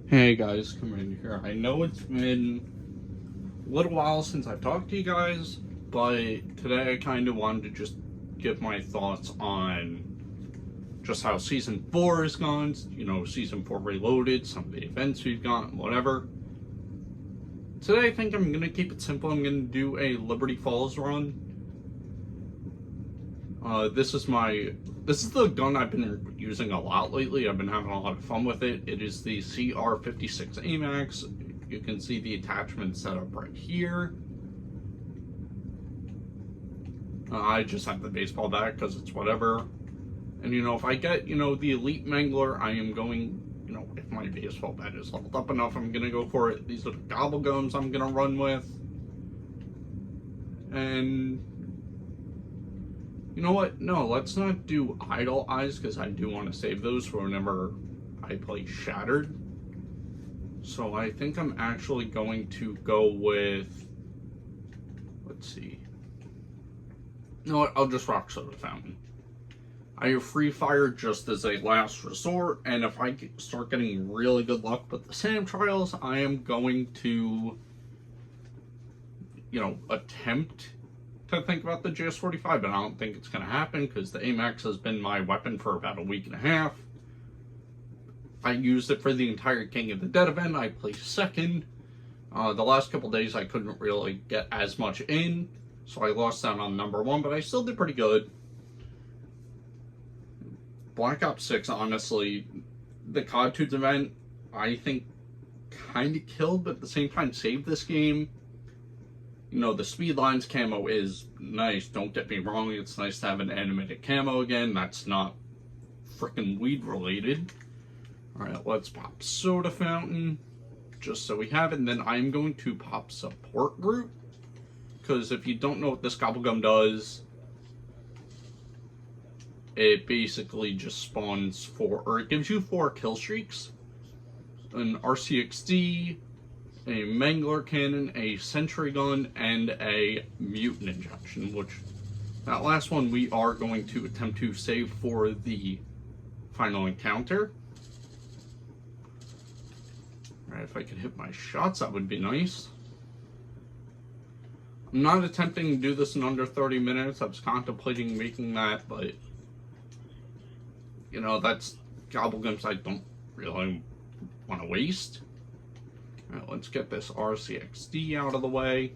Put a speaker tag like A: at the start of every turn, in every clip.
A: Hey guys, coming in here. I know it's been a little while since I've talked to you guys, but today I kind of wanted to just give my thoughts on just how Season 4 is gone, Season 4 Reloaded, some of the events we've gotten, whatever. Today I think I'm going to keep it simple. I'm going to do a Liberty Falls run. This is the gun I've been using a lot lately. I've been having a lot of fun with it. It is the CR56 AMAX. You can see the attachment set up right here. I just have the baseball bat because it's whatever. And if I get, the Elite Mangler, I am going, if my baseball bat is leveled up enough, I'm going to go for it. These are the Gobblegums I'm going to run with. And you know what? No, let's not do Idle Eyes because I do want to save those for whenever I play Shattered. So I think I'm actually going to go with, let's see. You know what? I'll just rock Soda Fountain. I have Free Fire just as a last resort, and if I start getting really good luck with the SAM trials, I am going to, attempt to think about the GS45, but I don't think it's going to happen because the AMAX has been my weapon for about a week and a half. I used it for the entire King of the Dead event. I placed second. The last couple days I couldn't really get as much in, so I lost out on number one, but I still did pretty good. Black Ops 6, honestly, the COD 2 event, I think kind of killed, but at the same time saved this game. The Speedlines camo is nice, don't get me wrong, it's nice to have an animated camo again, that's not freaking weed related. Alright, let's pop Soda Fountain, just so we have it, and then I'm going to pop Support Group, because if you don't know what this Gobblegum does, it basically just spawns it gives you 4 kill streaks, an RCXD, a Mangler Cannon, a Sentry Gun, and a Mutant Injection, which that last one we are going to attempt to save for the final encounter. Alright, if I could hit my shots, that would be nice. I'm not attempting to do this in under 30 minutes. I was contemplating making that, but that's Gobblegums I don't really want to waste. Alright, let's get this RCXD out of the way.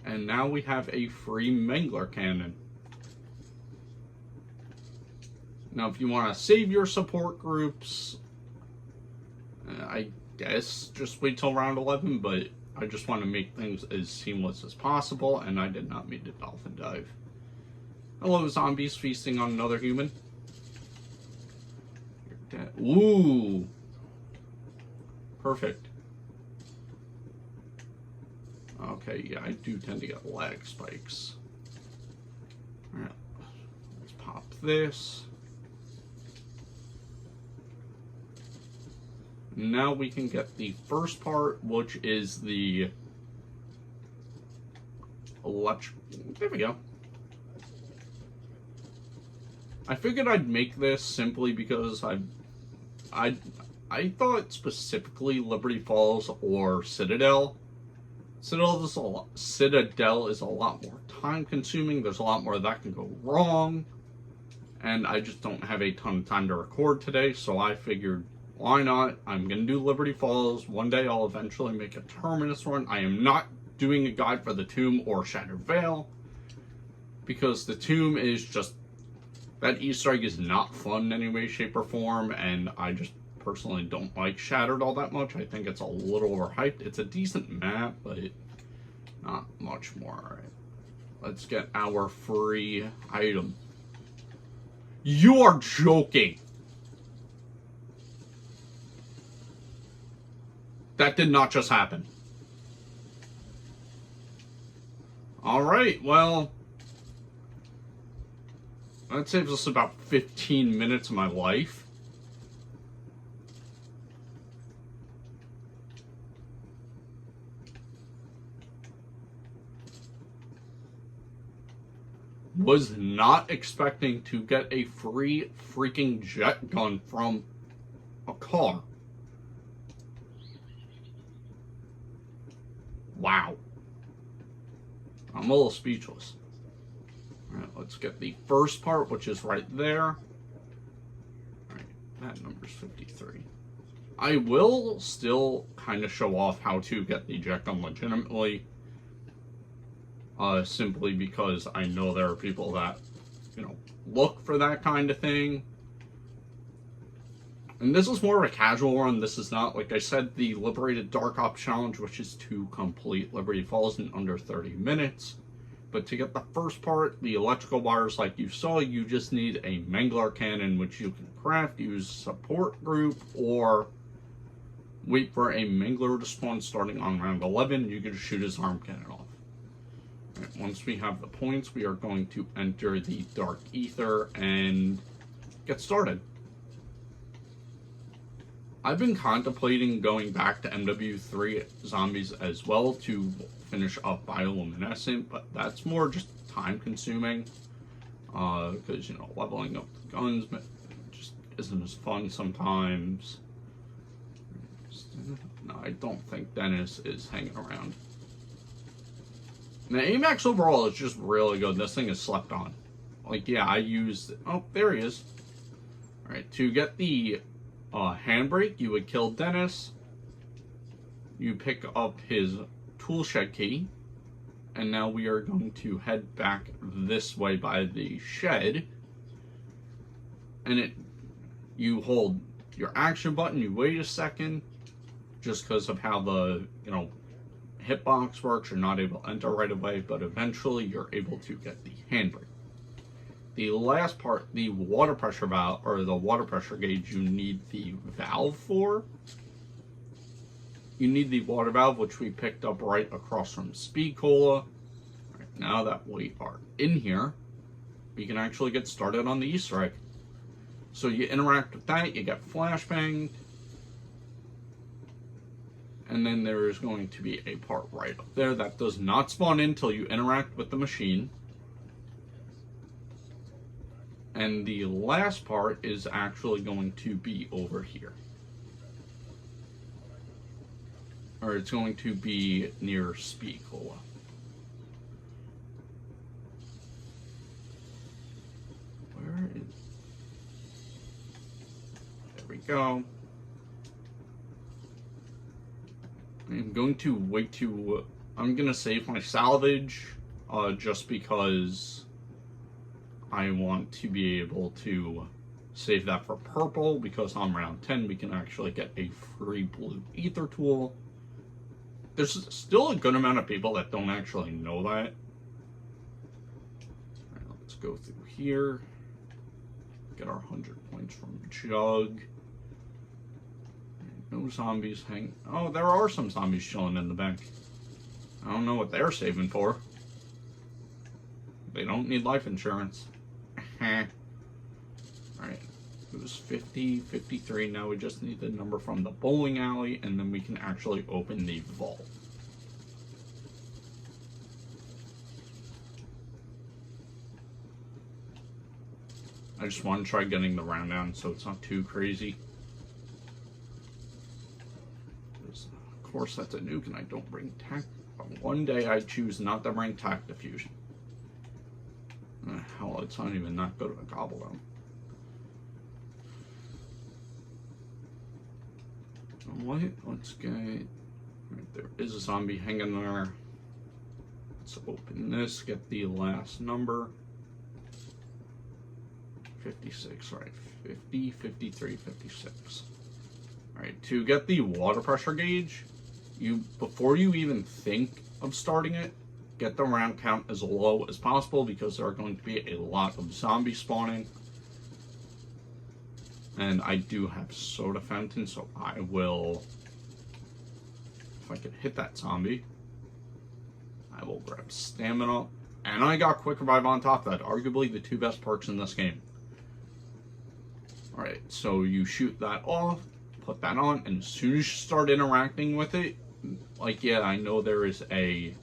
A: And now we have a free Mangler Cannon. Now, if you want to save your support groups, I guess just wait till round 11, but I just want to make things as seamless as possible, and I did not mean to dolphin dive. Hello, zombies feasting on another human. You're dead. Ooh! Perfect. Okay, yeah, I do tend to get lag spikes. Alright, let's pop this. Now we can get the first part, which is the there we go. I figured I'd make this simply because I thought specifically Liberty Falls or Citadel. Citadel is a lot more time consuming. There's a lot more that can go wrong. And I just don't have a ton of time to record today, so I figured, why not? I'm going to do Liberty Falls. One day I'll eventually make a Terminus run. I am not doing a guide for the Tomb or Shattered Vale, because the Tomb is just, that Easter egg is not fun in any way, shape, or form, and I just personally don't like Shattered all that much. I think it's a little overhyped. It's a decent map, but not much more. Alright, let's get our free item. You are joking! That did not just happen. Alright, well, that saves us about 15 minutes of my life. Was not expecting to get a free freaking jet gun from a car. Wow. I'm a little speechless. Alright, let's get the first part, which is right there. Alright, that number's 53. I will still kind of show off how to get the eject gun legitimately. Simply because I know there are people that, look for that kind of thing. And this is more of a casual run. This is not, like I said, the Liberated Dark Ops Challenge, which is to complete Liberty Falls in under 30 minutes. But to get the first part, the electrical wires like you saw, you just need a Mangler cannon, which you can craft, use support group, or wait for a Mangler to spawn starting on round 11. You can shoot his arm cannon off. Right, once we have the points, we are going to enter the Dark Ether and get started. I've been contemplating going back to MW3 Zombies as well to finish up Bioluminescent, but that's more just time consuming because leveling up the guns just isn't as fun sometimes. No, I don't think Dennis is hanging around. The AMAX overall is just really good. This thing is slept on. Like, yeah, I used... Oh, there he is. Alright, to get the handbrake, you would kill Dennis. You pick up his toolshed key. And now we are going to head back this way by the shed. And you hold your action button, you wait a second. Just because of how the, hitbox works, you're not able to enter right away, but eventually you're able to get the handbrake. The last part, the water pressure valve, or the water pressure gauge, you need the valve for. You need the water valve, which we picked up right across from Speed Cola. Right, now that we are in here, we can actually get started on the Easter egg. So you interact with that, you get flashbanged. And then there is going to be a part right up there that does not spawn in until you interact with the machine. And the last part is actually going to be over here. Or it's going to be near Speed Cola. Where is... There we go. I'm going to wait to... I'm going to save my salvage just because I want to be able to save that for purple, because on round 10 we can actually get a free blue ether tool. There's still a good amount of people that don't actually know that. Alright, let's go through here. Get our 100 points from Jug. No zombies hang... Oh, there are some zombies chilling in the bank. I don't know what they're saving for. They don't need life insurance. Alright. It was 50, 53. Now we just need the number from the bowling alley, and then we can actually open the vault. I just want to try getting the round down so it's not too crazy. Of course, that's a nuke, and I don't bring tac. But one day I choose not to bring tac diffusion. Hell, it's not even that good of a gobble down. What? Let's get... Right, there is a zombie hanging there. Let's open this, get the last number. 56, right. 50, 53, 56. Alright, to get the water pressure gauge, before you even think of starting it, get the round count as low as possible, because there are going to be a lot of zombies spawning. And I do have soda fountain, so I will, if I can hit that zombie, I will grab stamina. And I got quick revive on top of that, arguably the two best perks in this game. Alright, so you shoot that off, put that on, and as soon as you start interacting with it, like, yeah, I know there is a...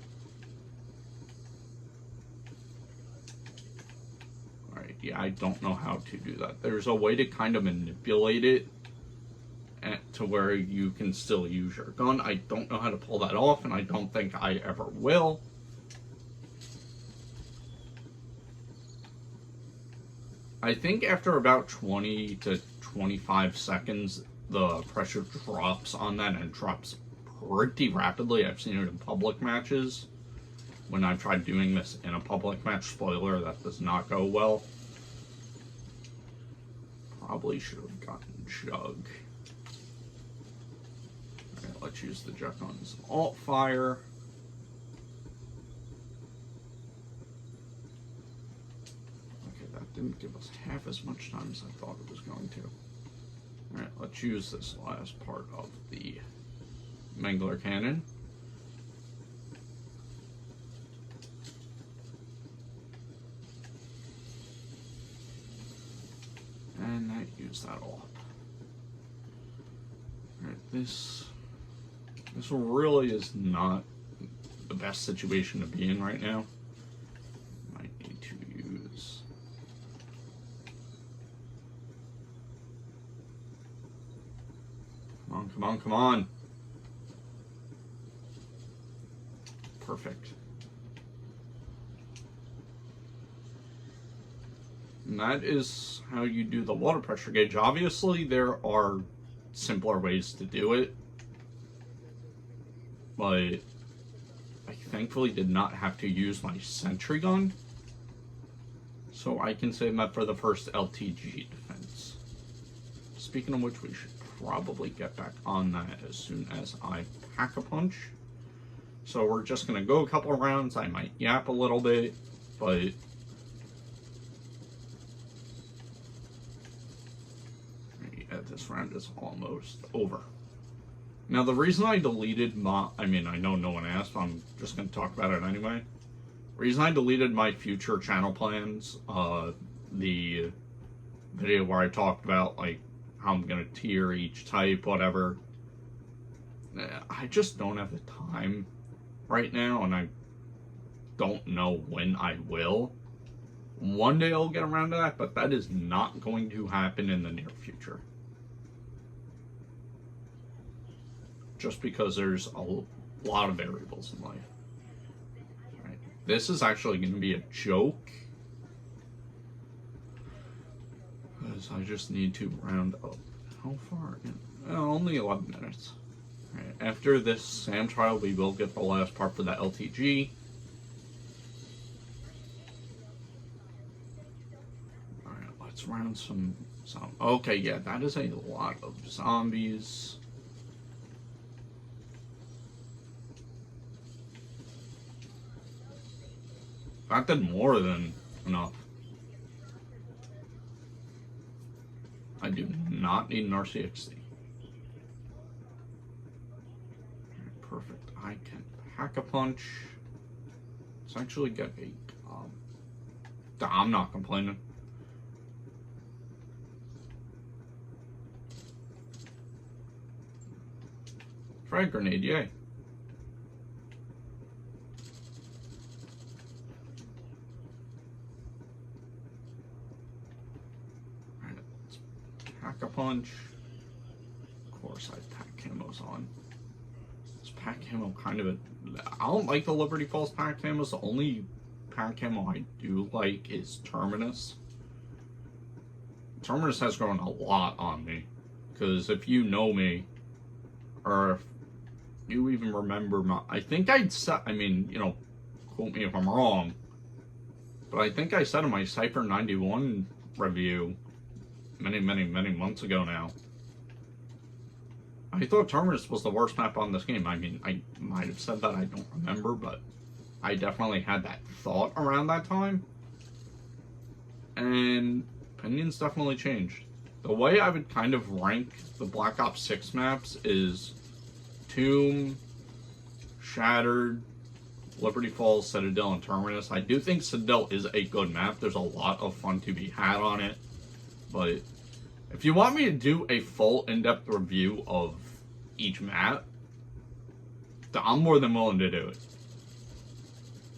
A: Alright, yeah, I don't know how to do that. There's a way to kind of manipulate it to where you can still use your gun. I don't know how to pull that off, and I don't think I ever will. I think after about 20 to 25 seconds, the pressure drops on that and drops pretty rapidly. I've seen it in public matches. When I've tried doing this in a public match, spoiler, that does not go well. Probably should have gotten Jug. Alright, let's use the Jug on his alt fire. Okay, that didn't give us half as much time as I thought it was going to. Alright, let's use this last part of the Mangler Cannon. And that used that all up. Alright, this really is not the best situation to be in right now. Might need to use... Come on, come on, come on! Perfect. And that is how you do the water pressure gauge. Obviously, there are simpler ways to do it, but I thankfully did not have to use my sentry gun, so I can save that for the first LTG defense. Speaking of which, we should probably get back on that as soon as I pack a punch. So we're just going to go a couple of rounds. I might yap a little bit, but... this round is almost over. Now, the reason I deleted my... I mean, I know no one asked, but I'm just going to talk about it anyway. The reason I deleted my future channel plans, the video where I talked about, like, how I'm going to tier each type, whatever. I just don't have the time right now, and I don't know when I will. One day I'll get around to that, but that is not going to happen in the near future. Just because there's a lot of variables in life. Right. This is actually going to be a joke, because I just need to round up. How far? Only 11 minutes. Right. After this SAM trial, we will get the last part for the LTG. Alright, let's round some... Okay, yeah, that is a lot of zombies. That did more than enough. I do not need an RCXD. Perfect. I can pack a punch. Let's actually get a... I'm not complaining. Frag grenade, yay. Pack a punch. Of course, I pack camos on. This pack camo kind of I don't like the Liberty Falls pack camos. The only pack camo I do like is Terminus. Terminus has grown a lot on me. Because if you know me, or if you even remember my... I think I'd said... I mean, you know, quote me if I'm wrong. But I think I said in my Cypher 91 review... many months ago now. I thought Terminus was the worst map on this game. I mean, I might have said that, I don't remember, but I definitely had that thought around that time. And opinions definitely changed. The way I would kind of rank the Black Ops 6 maps is Tomb, Shattered, Liberty Falls, Citadel, and Terminus. I do think Citadel is a good map. There's a lot of fun to be had on it. But if you want me to do a full in-depth review of each map, I'm more than willing to do it.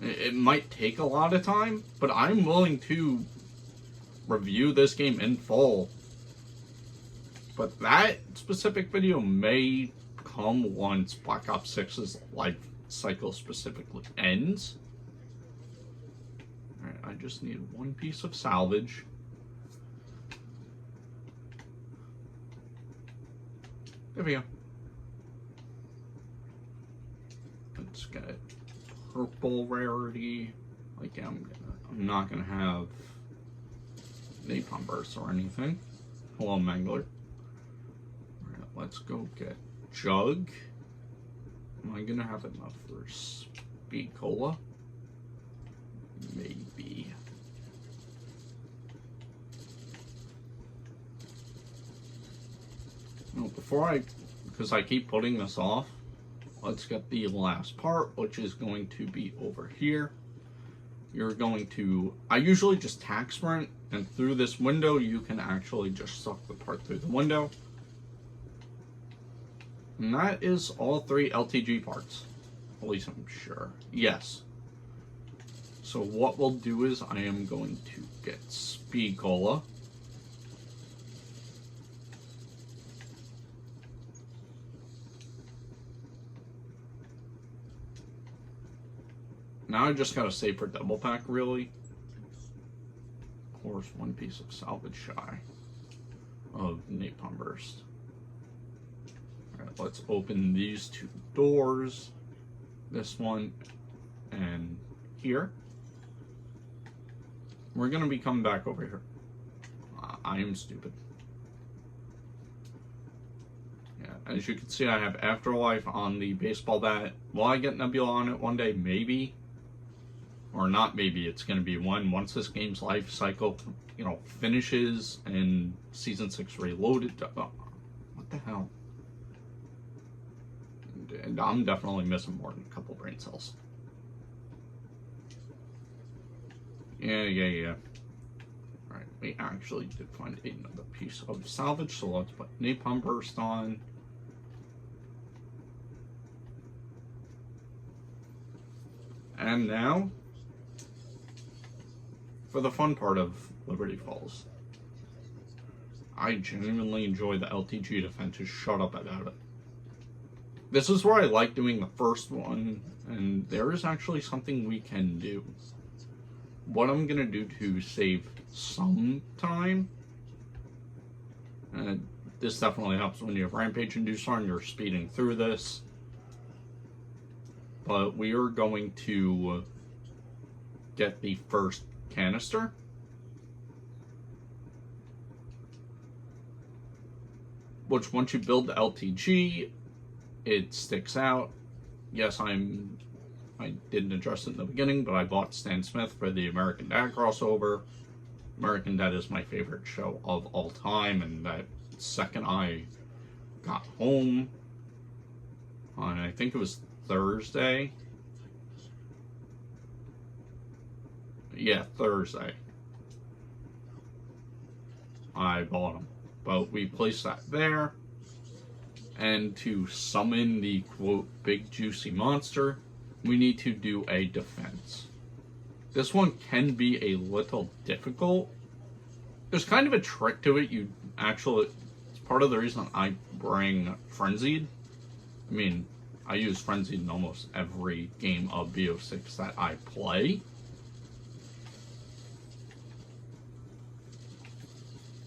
A: It might take a lot of time, but I'm willing to review this game in full But that specific video may come once Black Ops 6's life cycle specifically ends. Alright, I just need one piece of salvage. There we go. Let's get purple rarity. Like, I'm not gonna have napalm bursts or anything. Hello, Mangler. Alright, let's go get Jug. Am I gonna have enough for Speed Cola? Maybe. No, because I keep putting this off, let's get the last part, which is going to be over here. You're going to, I usually just tack sprint, and through this window, you can actually just suck the part through the window. And that is all 3 LTG parts. At least I'm sure. Yes. So what we'll do is I am going to get Speed Cola. Now I just gotta save for double pack, really. Of course, one piece of salvage shy of napalm burst. Alright, let's open these 2 doors. This one and here. We're gonna be coming back over here. I am stupid. Yeah, as you can see, I have Afterlife on the baseball bat. Will I get Nebula on it one day? Maybe. Or not maybe, it's going to be once this game's life cycle, finishes and Season 6 Reloaded. Oh, what the hell? And I'm definitely missing more than a couple brain cells. Yeah. Alright, we actually did find another piece of salvage, so let's put Napalm Burst on. And now, for the fun part of Liberty Falls. I genuinely enjoy the LTG defense. Just shut up about it. This is where I like doing the first one, and there is actually something we can do. What I'm going to do to save some time, and this definitely helps when you have Rampage Inducer and you're speeding through this, but we are going to get the first canister. Which, once you build the LTG, it sticks out. Yes, I didn't address it in the beginning, but I bought Stan Smith for the American Dad crossover. American Dad is my favorite show of all time, and that second I got home on, I think it was Thursday. Yeah, Thursday. I bought them. But we placed that there. And to summon the, quote, big juicy monster, we need to do a defense. This one can be a little difficult. There's kind of a trick to it. It's part of the reason I bring Frenzied. I mean, I use Frenzied in almost every game of BO6 that I play.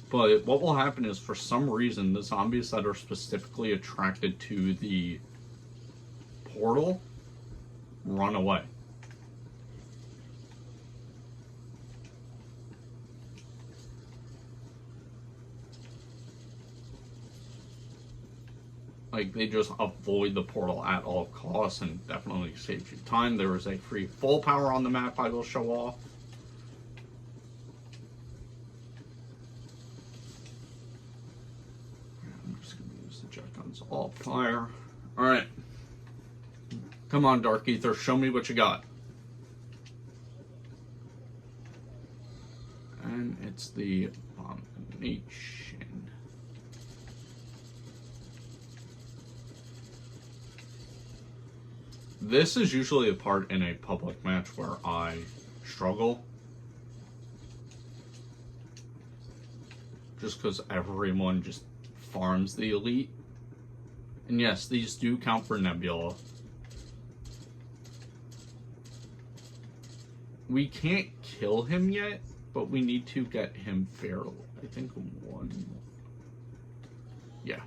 A: But what will happen is, for some reason, the zombies that are specifically attracted to the portal run away. Like, they just avoid the portal at all costs, and definitely saves you time. There is a free full power on the map I will show off. All fire. Alright. Come on, Dark Ether, show me what you got. And it's the Abomination. This is usually a part in a public match where I struggle. Just because everyone just farms the elite. And yes, these do count for Nebula. We can't kill him yet, but we need to get him feral. I think one. Yeah.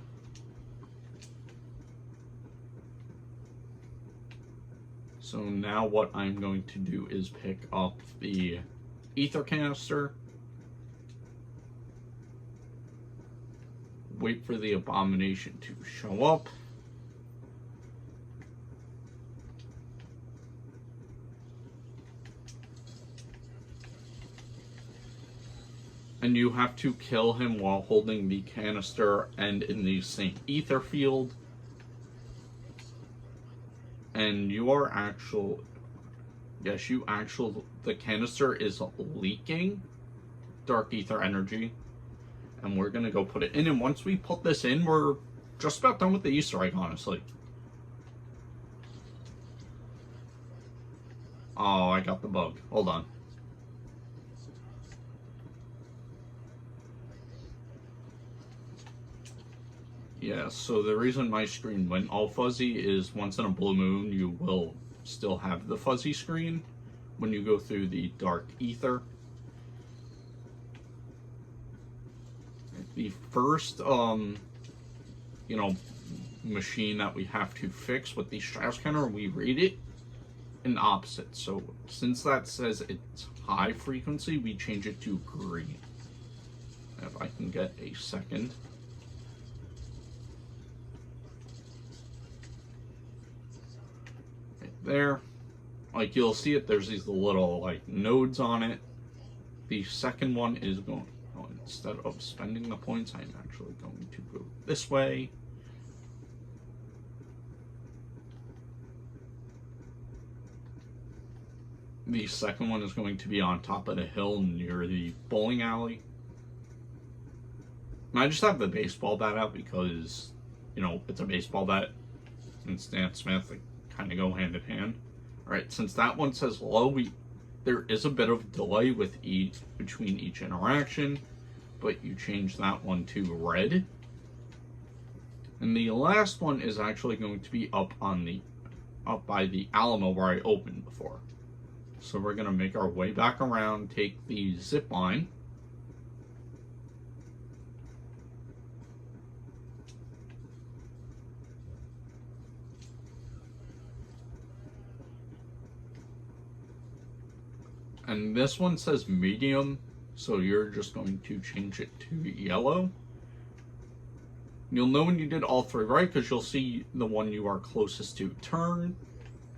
A: So now what I'm going to do is pick up the ether canister. Wait for the abomination to show up. And you have to kill him while holding the canister and in the same ether field. And you are the canister is leaking dark ether energy. And we're gonna go put it in. And once we put this in, we're just about done with the Easter egg, honestly. Oh, I got the bug. Hold on. Yeah, so the reason my screen went all fuzzy is once in a blue moon, you will still have the fuzzy screen when you go through the dark ether. The first, machine that we have to fix with the Strauss counter, we read it in opposite. So since that says it's high frequency, we change it to green. If I can get a second. Right there. Like you'll see it, there's these little like nodes on it. The second one is going, instead of spending the points, I'm actually going to go this way. The second one is going to be on top of the hill near the bowling alley. And I just have the baseball bat out because, it's a baseball bat and Stan Smith, they kind of go hand in hand. Alright, since that one says low, there is a bit of delay between each interaction, but you change that one to red. And the last one is actually going to be up by the Alamo where I opened before. So we're going to make our way back around, take the zip line. And this one says medium, so you're just going to change it to yellow. You'll know when you did all three right, because you'll see the one you are closest to turn,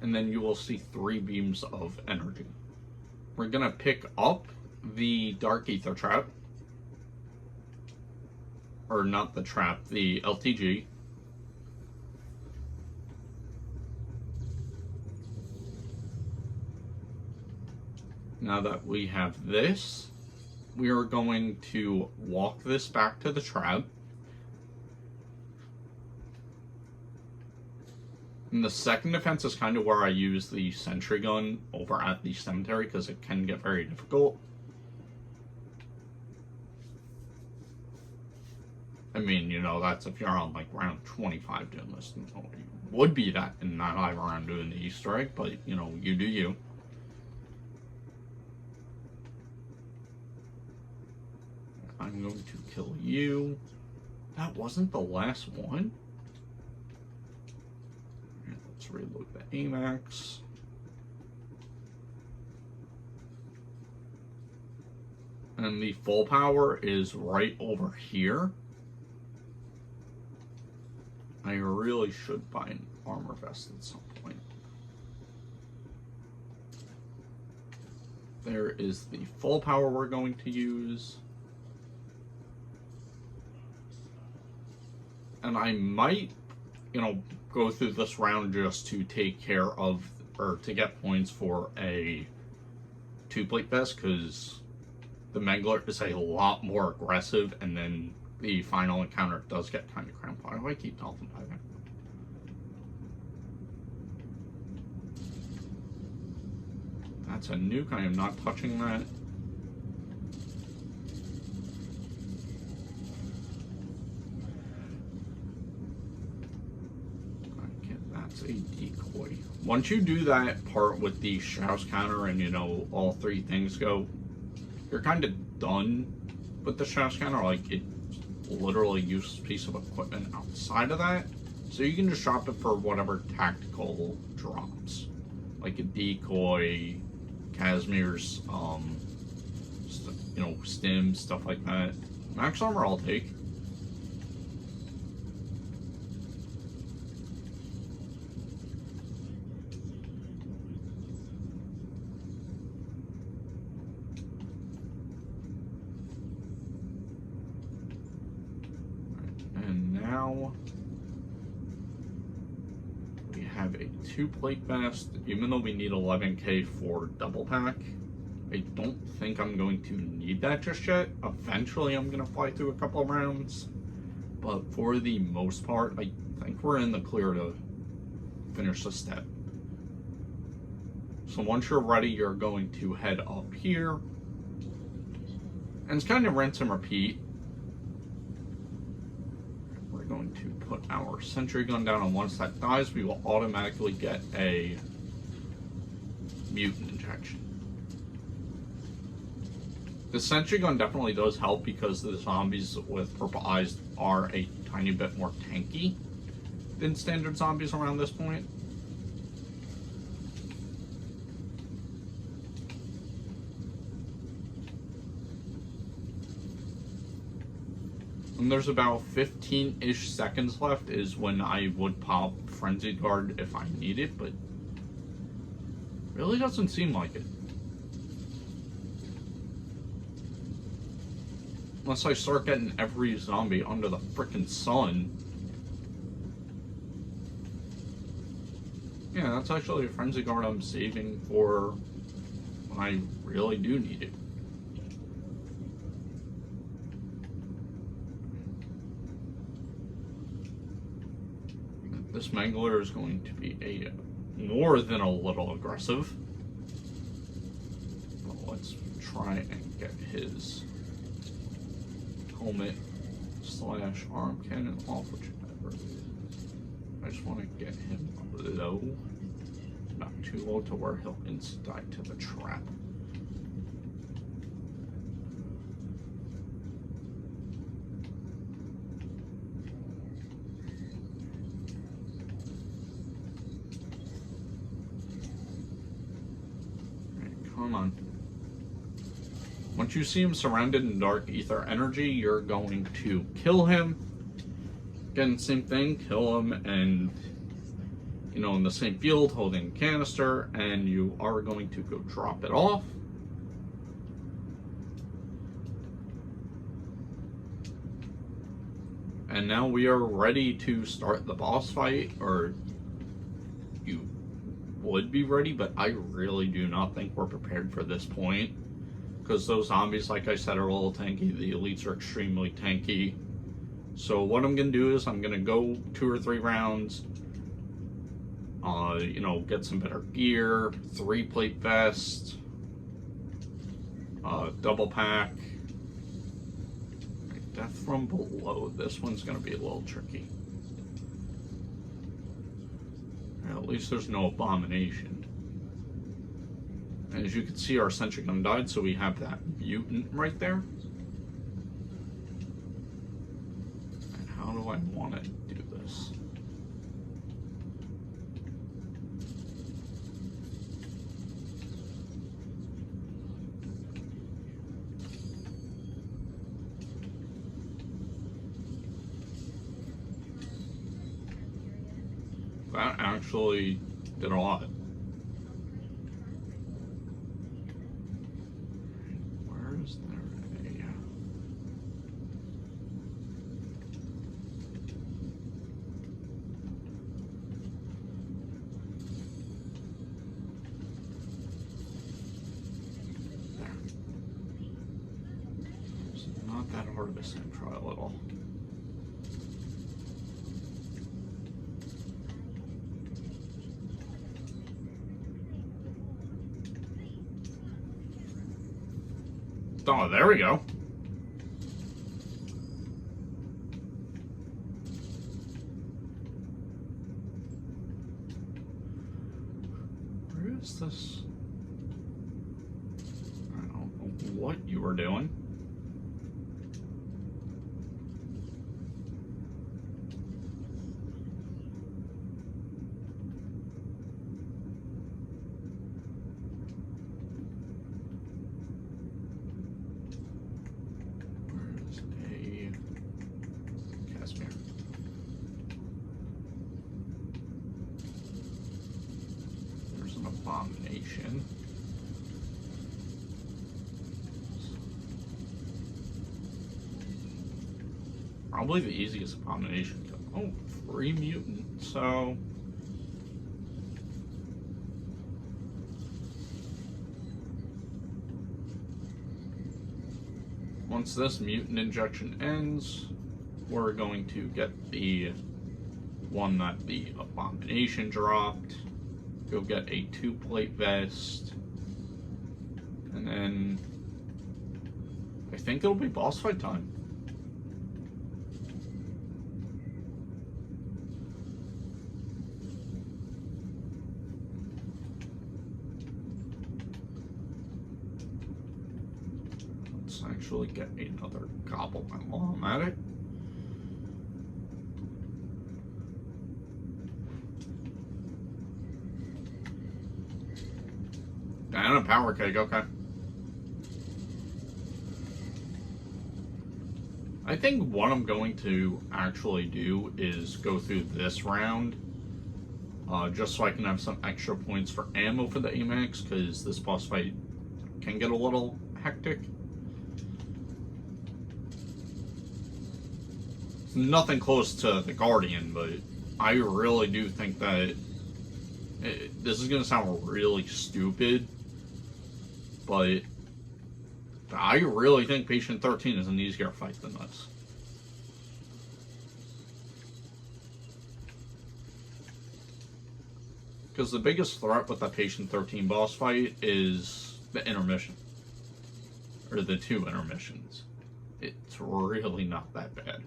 A: and then you will see 3 beams of energy. We're going to pick up the Dark Ether Trap. Or not the trap, the LTG. Now that we have this, we are going to walk this back to the trap. And the second defense is kind of where I use the sentry gun over at the cemetery because it can get very difficult. I mean, that's if you're on like round 25 doing this. You would be that in that high round doing the Easter egg, but you do you. I'm going to kill you. That wasn't the last one. Let's reload the AMAX. And the full power is right over here. I really should buy an armor vest at some point. There is the full power we're going to use. And I might, go through this round just to take care of, or to get points for a 2-plate vest, because the Mangler is a lot more aggressive, and then the final encounter does get kind of cramped. Why do I keep dolphin diving? That's a nuke. I am not touching that. It's a decoy. Once you do that part with the Strauss counter and, you know, all three things go, you're kind of done with the Strauss counter. Like, it's literally a useless piece of equipment outside of that. So you can just drop it for whatever tactical drops. Like a decoy, Casimir's, you know, stim, stuff like that. Max armor I'll take. And now we have a 2-plate vest, even though we need 11k for double pack. I don't think I'm going to need that just yet. Eventually I'm going to fly through a couple of rounds, but for the most part I think we're in the clear to finish the step. So once you're ready, you're going to head up here, and it's kind of rinse and repeat. We're going to put our sentry gun down, and once that dies we will automatically get a mutant injection. The sentry gun definitely does help because the zombies with purple eyes are a tiny bit more tanky than standard zombies around this point. And there's about 15-ish seconds left is when I would pop Frenzied Guard if I need it, but really doesn't seem like it. Unless I start getting every zombie under the frickin' sun. Yeah, that's actually a Frenzy Guard I'm saving for when I really do need it. This Mangler is going to be a more than a little aggressive. Well, let's try and get his helmet / arm cannon off, whichever. I just want to get him low, not too low to where he'll instant die to the trap. Alright, come on. Once you see him surrounded in dark ether energy, you're going to kill him. Again, same thing, kill him and, you know, in the same field holding a canister, and you are going to go drop it off. And now we are ready to start the boss fight, or you would be ready, but I really do not think we're prepared for this point. Because those zombies, like I said, are a little tanky. The elites are extremely tanky. So what I'm going to do is I'm going to go 2 or 3 rounds. You know, get some better gear. 3-plate vest. Double pack. Death from below. This one's going to be a little tricky. At least there's no abomination. And as you can see, our sentry gun died, so we have that mutant right there. And how do I want to do this? That actually did a lot. That hard of a sim, try a little. Oh, there we go. Is this? I don't know what you were doing. Where's a Casimir? There's an abomination. Probably the easiest abomination. Oh, free mutant. So once this mutant injection ends, we're going to get the one that the abomination dropped. Go get a 2-plate vest. And then I think it'll be boss fight time. Let's actually get another goblin while I'm at it. And a power keg, okay. I think what I'm going to actually do is go through this round, just so I can have some extra points for ammo for the AMAX, because this boss fight can get a little hectic. It's nothing close to the Guardian, but I really do think that this is going to sound really stupid, but I really think Patient 13 is an easier fight than this. Because the biggest threat with the Patient 13 boss fight is the intermission. Or the 2 intermissions. It's really not that bad.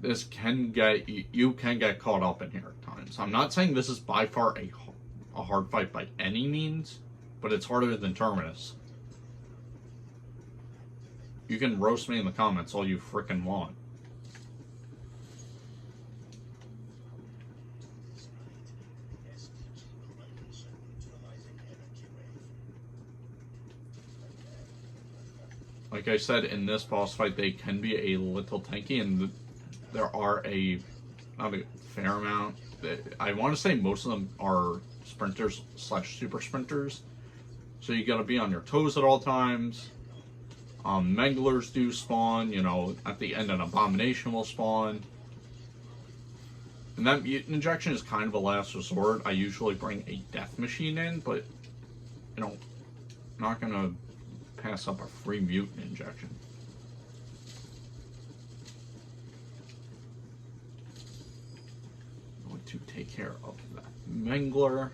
A: This can get, you can get caught up in here at times. I'm not saying this is by far a hard fight by any means, but it's harder than Terminus. You can roast me in the comments all you frickin' want. Like I said, in this boss fight, they can be a little tanky, and there are not a fair amount. I want to say most of them are sprinters / super sprinters. So you gotta be on your toes at all times. Menglers do spawn, you know, at the end an abomination will spawn. And that mutant injection is kind of a last resort. I usually bring a death machine in, but, you know, I'm not gonna pass up a free mutant injection. I'm going to take care of that Mengler.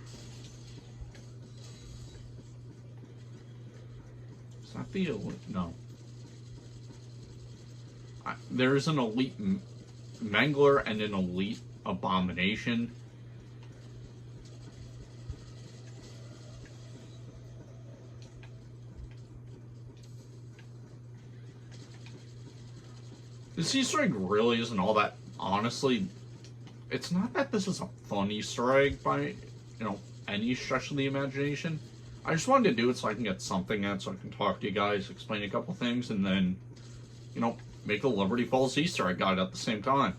A: Is that the elite? No. There's an elite Mengler and an elite abomination. This Easter egg really isn't all that, honestly. It's not that this is a fun Easter egg by, you know, any stretch of the imagination. I just wanted to do it so I can get something out, so I can talk to you guys, explain a couple things, and then, you know, make a Liberty Falls Easter egg guide at the same time.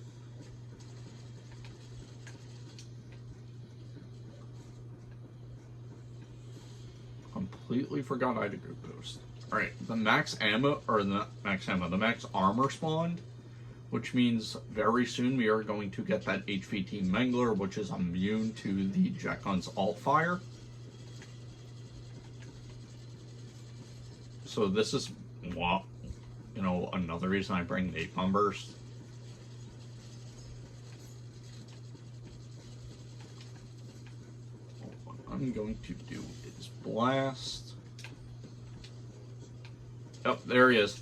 A: Completely forgot I had a group post. Alright, the max ammo, or the max ammo, the max armor spawned, which means very soon we are going to get that HVT Mengler, which is immune to the Jet Gun's alt fire. So this is, well, you know, another reason I bring Napalm Burst. What I'm going to do is blast. Oh, there he is.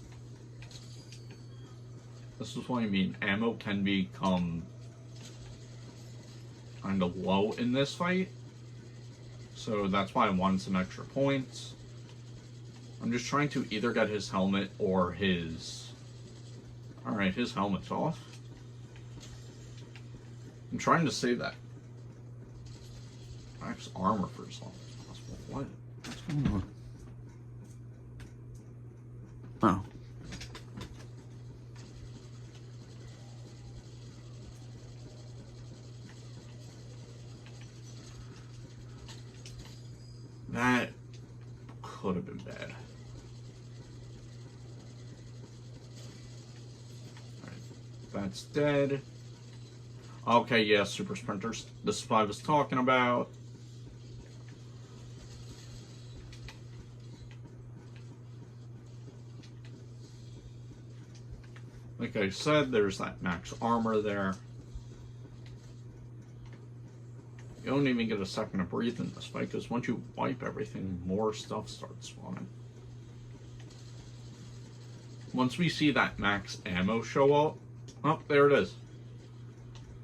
A: This is what I mean. Ammo can become kind of low in this fight. So that's why I wanted some extra points. I'm just trying to either get his helmet or his... Alright, his helmet's off. I'm trying to save that max armor for as long as possible. What's going on? Oh. That could have been bad. Alright, that's dead. Okay, yeah, super sprinters. This is what I was talking about. Like I said, there's that max armor there. You don't even get a second to breathe in this fight, because once you wipe everything, more stuff starts spawning. Once we see that max ammo show up, oh, there it is.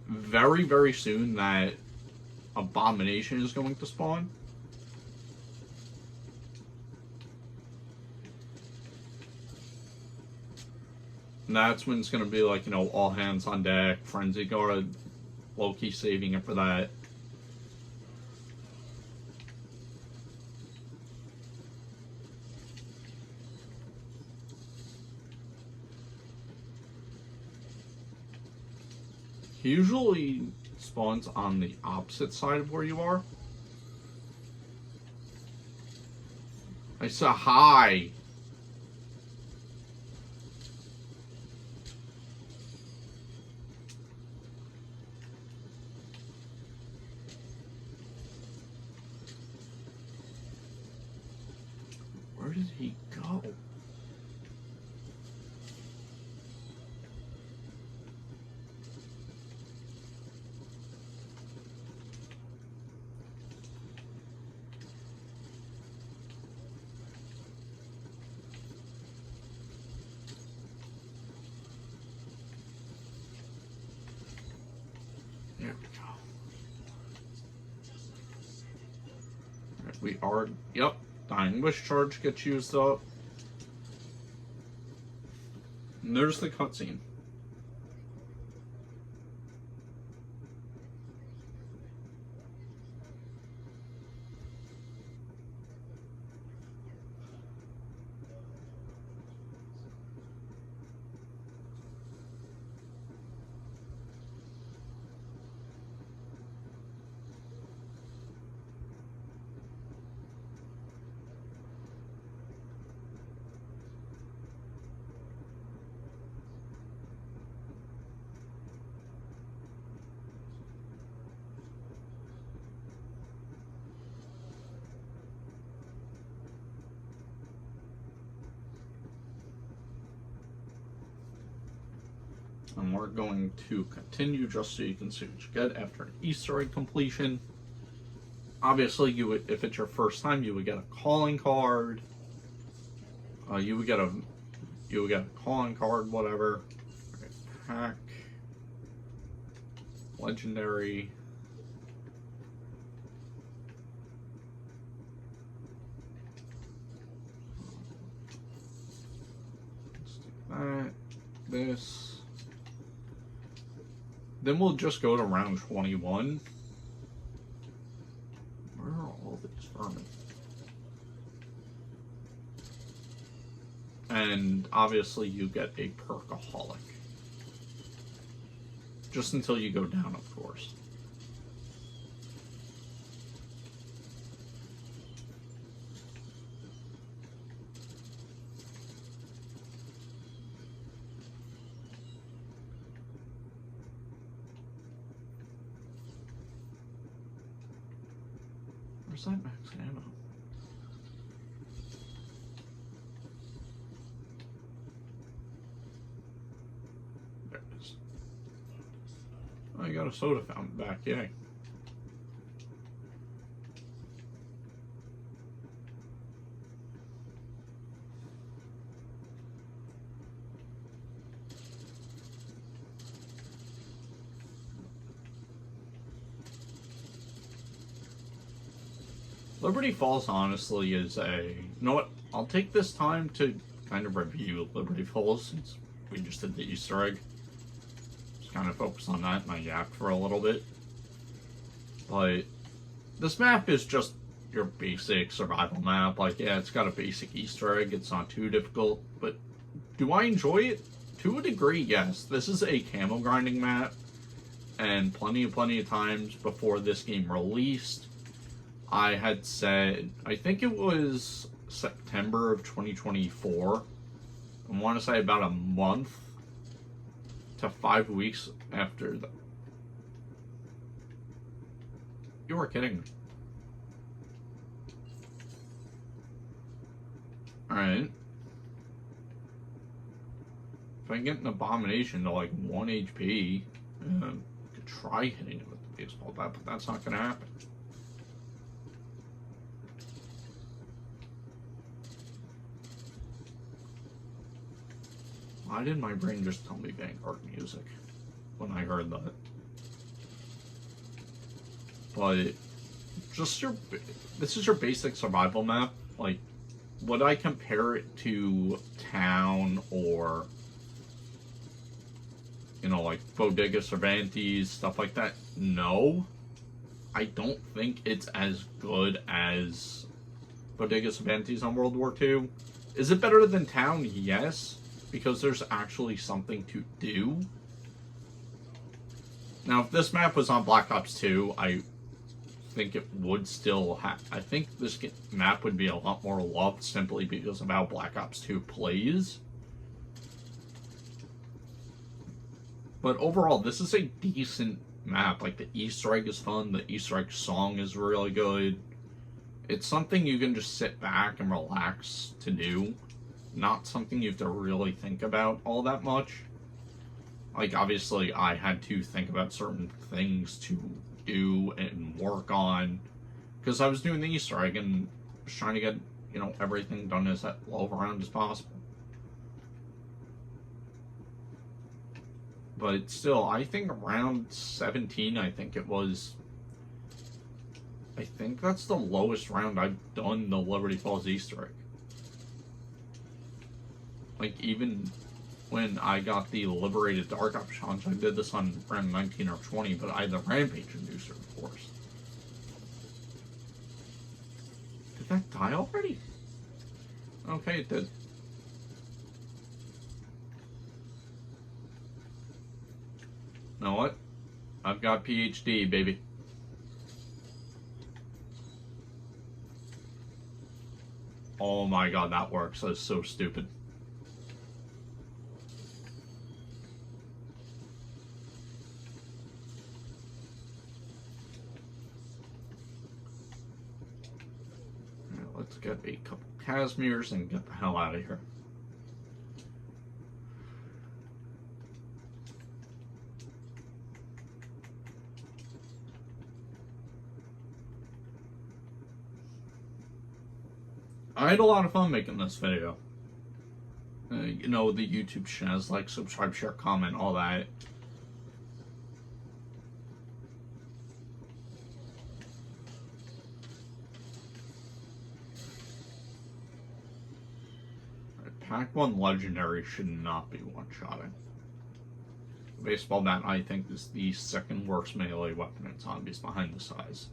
A: Very, very soon that abomination is going to spawn. And that's when it's going to be like, you know, all hands on deck, Frenzy Guard, Loki saving it for that. He usually spawns on the opposite side of where you are. I said hi. Where did he go? There we go. Right, we are, yep, Dying Wish charge gets used up. And there's the cutscene. And we're going to continue just so you can see what you get after an Easter egg completion. Obviously, you would, if it's your first time, you would get a calling card. You would get a calling card, whatever. Okay, pack, legendary. Let's do that. This. Then we'll just go to round 21. Where are all these vermin? And obviously you get a Perkaholic. Just until you go down, of course. Where's that max ammo? There it is. Oh, you got a soda fountain back, yay. Liberty Falls honestly is a... You know what? I'll take this time to kind of review Liberty Falls since we just did the Easter egg. Just kind of focus on that and I yapped for a little bit. But this map is just your basic survival map. Like, yeah, it's got a basic Easter egg. It's not too difficult. But do I enjoy it? To a degree, yes. This is a camo grinding map. And plenty of times before this game released, I had said, I think it was September of 2024. I want to say about a month to 5 weeks after the... You were kidding me. Alright. If I get an Abomination to like 1 HP, I could try hitting it with the baseball bat, but that's not going to happen. Why did my brain just tell me Vanguard music when I heard that? But just this is your basic survival map. Like, would I compare it to Town or, you know, like Bodega Cervantes, stuff like that? No. I don't think it's as good as Bodega Cervantes on World War II. Is it better than Town? Yes. Because there's actually something to do. Now, if this map was on Black Ops 2, I think it would still have... I think this map would be a lot more loved simply because of how Black Ops 2 plays. But overall, this is a decent map. Like, the Easter egg is fun. The Easter egg song is really good. It's something you can just sit back and relax to do. Not something you have to really think about all that much. Like, obviously, I had to think about certain things to do and work on. Because I was doing the Easter egg and was trying to get, you know, everything done as low of a round as possible. But still, I think around 17, I think it was... I think that's the lowest round I've done the Liberty Falls Easter egg. Like, even when I got the Liberated Dark Ops challenge, I did this on round 19 or 20, but I had the Rampage Inducer, of course. Did that die already? Okay, it did. You know what? I've got PhD, baby. Oh my god, that works. That's so stupid. Let's get a couple Casimirs and get the hell out of here. I had a lot of fun making this video. You know, the YouTube channels, like, subscribe, share, comment, all that. Pack 1 Legendary should not be one-shotting. Baseball bat, I think, is the second worst melee weapon in zombies behind the size.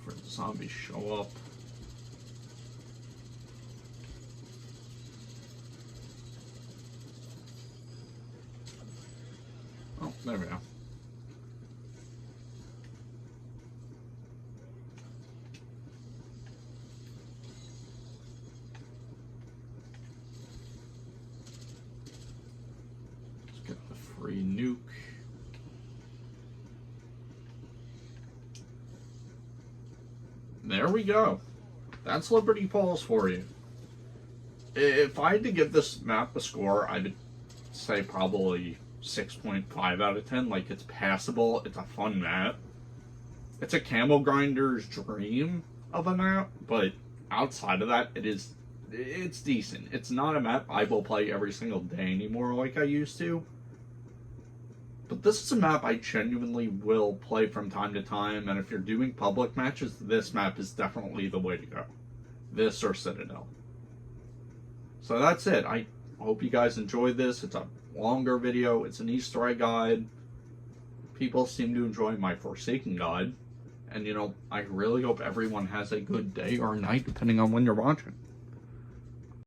A: For the zombies show up. Oh, there we go. Let's get the free nuke. There we go. That's Liberty Falls for you. If I had to give this map a score, I would say probably 6.5 out of 10. Like, it's passable. It's a fun map. it's a Camel Grinder's dream of a map, but outside of that, it's decent. It's not a map I will play every single day anymore like I used to. But this is a map I genuinely will play from time to time, and if you're doing public matches, this map is definitely the way to go. This or Citadel. So that's it. I hope you guys enjoyed this. It's a longer video. It's an Easter egg guide. People seem to enjoy my Forsaken guide. And, I really hope everyone has a good day or night, depending on when you're watching.